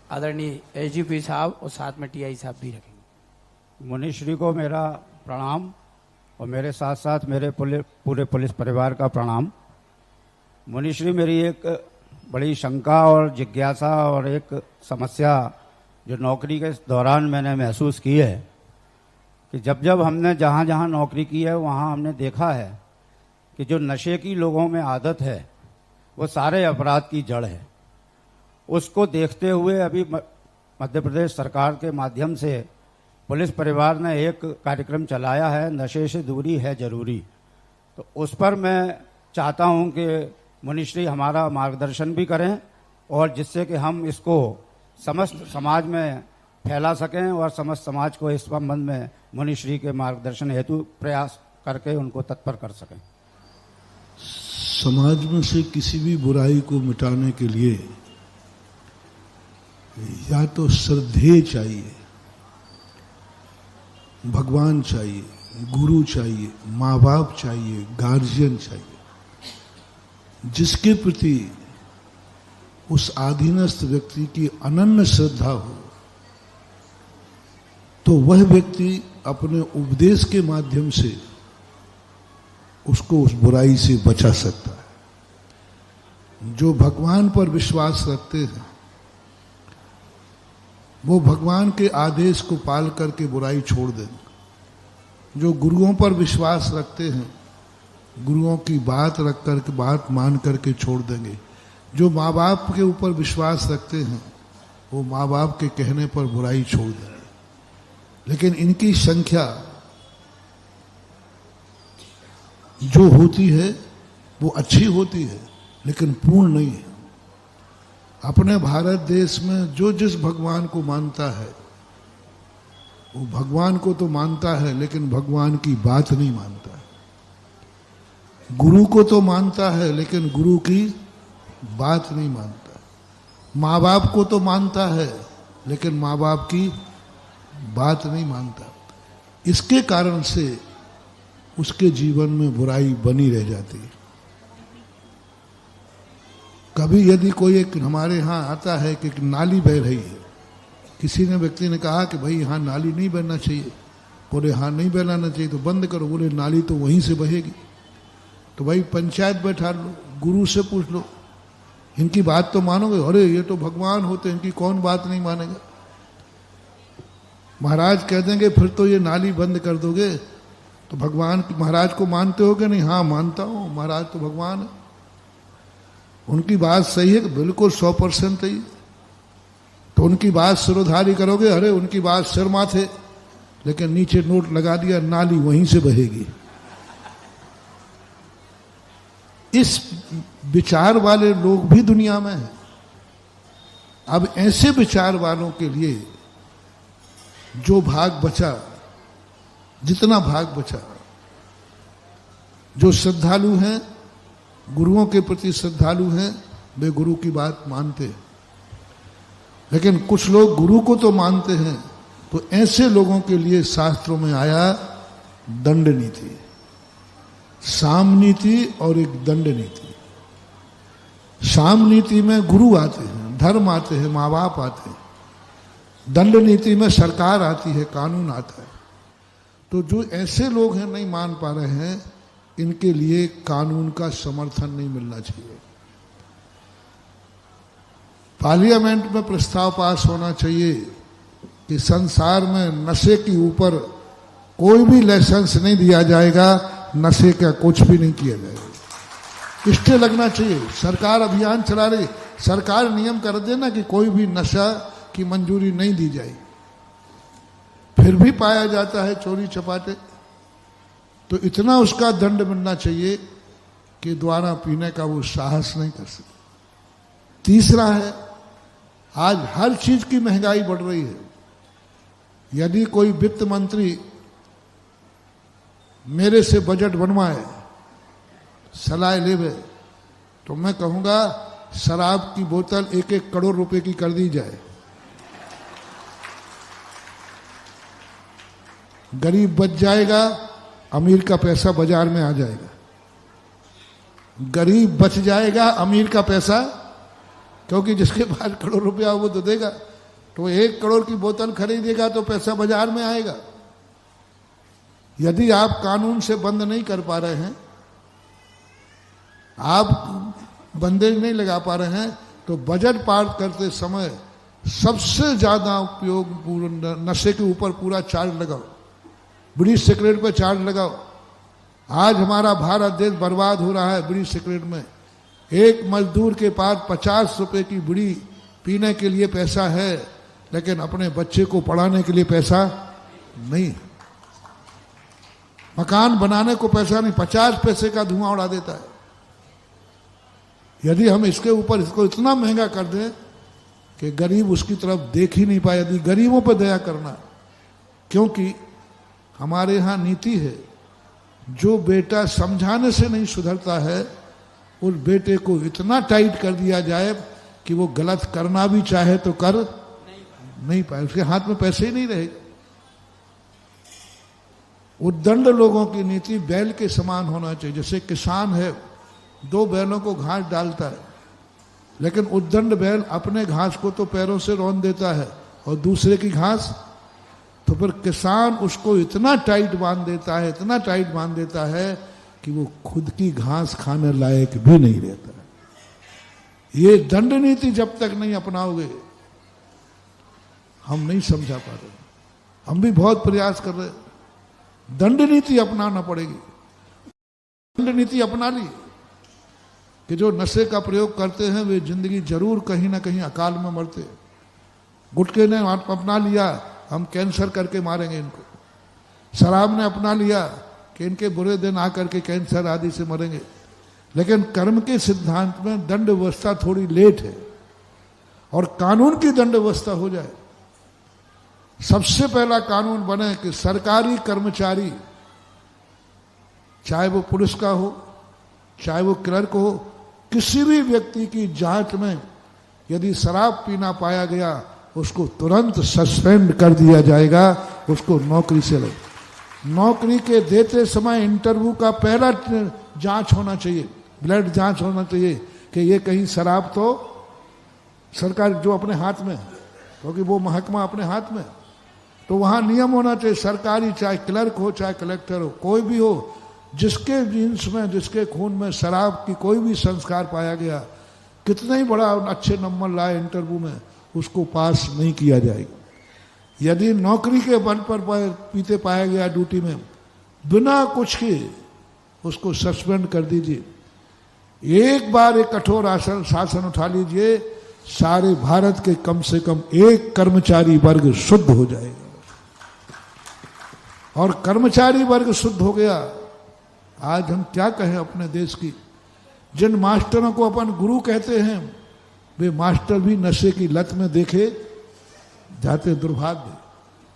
आदरणीय एसडीपी साहब और साथ में टीआई साहब भी रखेंगे। मुनिश्री को मेरा प्रणाम और मेरे साथ साथ मेरे पूरे पुलिस परिवार का प्रणाम। मुनिश्री, मेरी एक बड़ी शंका और जिज्ञासा और एक समस्या जो नौकरी के दौरान मैंने महसूस की है कि जब जब हमने जहाँ जहाँ नौकरी की है वहाँ हमने देखा है कि जो नशे की लोगों में आदत है वो सारे अपराध की जड़ है। उसको देखते हुए अभी मध्य प्रदेश सरकार के माध्यम से पुलिस परिवार ने एक कार्यक्रम चलाया है, नशे से दूरी है जरूरी। तो उस पर मैं चाहता हूं कि मुनिश्री हमारा मार्गदर्शन भी करें और जिससे कि हम इसको समस्त समाज में फैला सकें और समस्त समाज को इस संबंध में मुनिश्री के मार्गदर्शन हेतु प्रयास करके उनको तत्पर कर सकें। समाज में से किसी भी बुराई को मिटाने के लिए या तो श्रद्धेय चाहिए, भगवान चाहिए, गुरु चाहिए, माँ बाप चाहिए, गार्जियन चाहिए, जिसके प्रति उस आधीनस्थ व्यक्ति की अनन्य श्रद्धा हो, तो वह व्यक्ति अपने उपदेश के माध्यम से उसको उस बुराई से बचा सकता है। जो भगवान पर विश्वास रखते हैं वो भगवान के आदेश को पाल करके बुराई छोड़ देंगे। जो गुरुओं पर विश्वास रखते हैं गुरुओं की बात रख करके, बात मान करके छोड़ देंगे। जो माँ बाप के ऊपर विश्वास रखते हैं वो माँ बाप के कहने पर बुराई छोड़ देंगे। लेकिन इनकी संख्या जो होती है वो अच्छी होती है लेकिन पूर्ण नहीं है। अपने भारत देश में जो जिस भगवान को मानता है वो भगवान को तो मानता है लेकिन भगवान की बात नहीं मानता है। गुरु को तो मानता है लेकिन गुरु की बात नहीं मानता। माँ बाप को तो मानता है लेकिन माँ बाप की बात नहीं मानता। इसके कारण से उसके जीवन में बुराई बनी रह जाती है। कभी यदि कोई एक हमारे यहाँ आता है कि एक नाली बह रही है, किसी ने व्यक्ति ने कहा कि भाई यहाँ नाली नहीं बहना चाहिए, बोले हाँ नहीं बहना चाहिए तो बंद करो, बोले नाली तो वहीं से बहेगी। तो भाई पंचायत बैठा लो, गुरु से पूछ लो, इनकी बात तो मानोगे? अरे ये तो भगवान होते हैं, इनकी कौन बात नहीं मानेगा। महाराज कह देंगे फिर तो ये नाली बंद कर दोगे, तो भगवान महाराज को मानते हो कि नहीं? हाँ मानता हूँ, महाराज तो भगवान है, उनकी बात सही है, बिल्कुल 100% सही। तो उनकी बात सिरोधारी करोगे? अरे उनकी बात सिर माथे, लेकिन नीचे नोट लगा दिया, नाली वहीं से बहेगी। इस विचार वाले लोग भी दुनिया में हैं। अब ऐसे विचार वालों के लिए जो भाग बचा, जितना भाग बचा, जो श्रद्धालु हैं, गुरुओं के प्रति श्रद्धालु हैं, वे गुरु की बात मानते हैं। लेकिन कुछ लोग गुरु को तो मानते हैं, तो ऐसे लोगों के लिए शास्त्रों में आया दंड नीति, साम नीति और एक दंड नीति। साम नीति में गुरु आते हैं, धर्म आते हैं, माँ बाप आते हैं। दंड नीति में सरकार आती है, कानून आता है। तो जो ऐसे लोग हैं नहीं मान पा रहे हैं, इनके लिए कानून का समर्थन नहीं मिलना चाहिए। पार्लियामेंट में प्रस्ताव पास होना चाहिए कि संसार में नशे के ऊपर कोई भी लाइसेंस नहीं दिया जाएगा, नशे का कुछ भी नहीं किया जाएगा। स्टे लगना चाहिए। सरकार अभियान चला रही, सरकार नियम कर देना कि कोई भी नशा की मंजूरी नहीं दी जाएगी। फिर भी पाया जाता है चोरी चपाटे, तो इतना उसका दंड मिलना चाहिए कि दोबारा पीने का वो साहस नहीं कर सकते। तीसरा है, आज हर चीज की महंगाई बढ़ रही है। यदि कोई वित्त मंत्री मेरे से बजट बनवाए, सलाह लेवे, तो मैं कहूंगा शराब की बोतल 1-1 करोड़ रुपए की कर दी जाए। गरीब बच जाएगा, अमीर का पैसा बाजार में आ जाएगा। गरीब बच जाएगा, अमीर का पैसा, क्योंकि जिसके पास करोड़ रुपया वो तो देगा। तो 1 करोड़ की बोतल खरीदेगा तो पैसा बाजार में आएगा। यदि आप कानून से बंद नहीं कर पा रहे हैं, आप बंदेज नहीं लगा पा रहे हैं, तो बजट पास करते समय सबसे ज्यादा उपयोग नशे के ऊपर पूरा चार्ज लगाओ, बीड़ी सिगरेट पर चार्ज लगाओ। आज हमारा भारत देश बर्बाद हो रहा है बीड़ी सिगरेट में। एक मजदूर के पास 50 रुपए की बीड़ी पीने के लिए पैसा है, लेकिन अपने बच्चे को पढ़ाने के लिए पैसा नहीं, मकान बनाने को पैसा नहीं, 50 पैसे का धुआं उड़ा देता है। यदि हम इसके ऊपर इसको इतना महंगा कर दें कि गरीब उसकी तरफ देख ही नहीं पाए, यदि गरीबों पर दया करना, क्योंकि हमारे यहाँ नीति है, जो बेटा समझाने से नहीं सुधरता है उस बेटे को इतना टाइट कर दिया जाए कि वो गलत करना भी चाहे तो कर नहीं पाए, उसके हाथ में पैसे ही नहीं रहेगा। उद्दंड लोगों की नीति बैल के समान होना चाहिए। जैसे किसान है, 2 बैलों को घास डालता है, लेकिन उद्दंड बैल अपने घास को तो पैरों से रौंद देता है और दूसरे की घास, तो फिर किसान उसको इतना टाइट बांध देता है, इतना टाइट बांध देता है कि वो खुद की घास खाने लायक भी नहीं रहता। ये दंड नीति जब तक नहीं अपनाओगे, हम नहीं समझा पा रहे। हम भी बहुत प्रयास कर रहे हैं, दंड नीति अपनाना पड़ेगी। दंड नीति अपना ली कि जो नशे का प्रयोग करते हैं वे जिंदगी जरूर कहीं ना कहीं अकाल में मरते। गुटखे ने अपना लिया, हम कैंसर करके मारेंगे इनको। शराब ने अपना लिया कि इनके बुरे दिन आकर के कैंसर आदि से मरेंगे। लेकिन कर्म के सिद्धांत में दंड व्यवस्था थोड़ी लेट है, और कानून की दंड व्यवस्था हो जाए। सबसे पहला कानून बने कि सरकारी कर्मचारी, चाहे वो पुलिस का हो, चाहे वो क्लर्क हो, किसी भी व्यक्ति की जांच में यदि शराब पीना पाया गया उसको तुरंत सस्पेंड कर दिया जाएगा, उसको नौकरी से ले। नौकरी के देते समय इंटरव्यू का पहला जांच होना चाहिए, ब्लड जांच होना चाहिए कि ये कहीं शराब तो सरकार जो अपने हाथ में, क्योंकि वो महकमा अपने हाथ में, तो वहां नियम होना चाहिए सरकारी, चाहे क्लर्क हो चाहे कलेक्टर हो, कोई भी हो, जिसके जीन्स में, जिसके खून में शराब की कोई भी संस्कार पाया गया, कितना ही बड़ा अच्छे नंबर लाए इंटरव्यू में, उसको पास नहीं किया जाएगा। यदि नौकरी के बल पर पीते पाया गया ड्यूटी में, बिना कुछ के उसको सस्पेंड कर दीजिए। एक बार एक कठोर शासन उठा लीजिए, सारे भारत के कम से कम 1 कर्मचारी वर्ग शुद्ध हो जाएगा। और कर्मचारी वर्ग शुद्ध हो गया, आज हम क्या कहें अपने देश की। जिन मास्टरों को अपन गुरु कहते हैं, वे मास्टर भी नशे की लत में देखे जाते, दुर्भाग्य।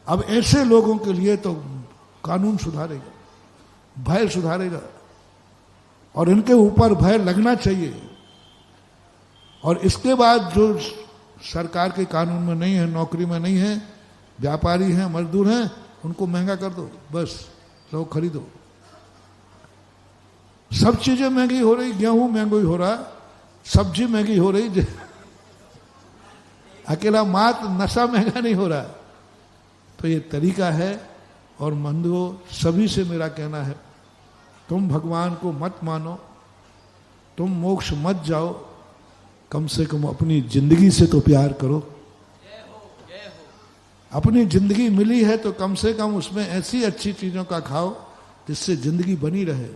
अब ऐसे लोगों के लिए तो कानून सुधारेगा, भय सुधारेगा, और इनके ऊपर भय लगना चाहिए। और इसके बाद जो सरकार के कानून में नहीं है, नौकरी में नहीं है, व्यापारी हैं, मजदूर हैं, उनको महंगा कर दो, बस लोग खरीदो। सब चीजें महंगी हो रही, गेहूं महंगी हो रहा, सब्जी महंगी हो रही, अकेला मात्र नशा महंगा नहीं हो रहा। तो ये तरीका है। और बंधुओं, सभी से मेरा कहना है, तुम भगवान को मत मानो, तुम मोक्ष मत जाओ, कम से कम अपनी जिंदगी से तो प्यार करो। अपनी जिंदगी मिली है तो कम से कम उसमें ऐसी अच्छी चीजों का खाओ जिससे जिंदगी बनी रहे।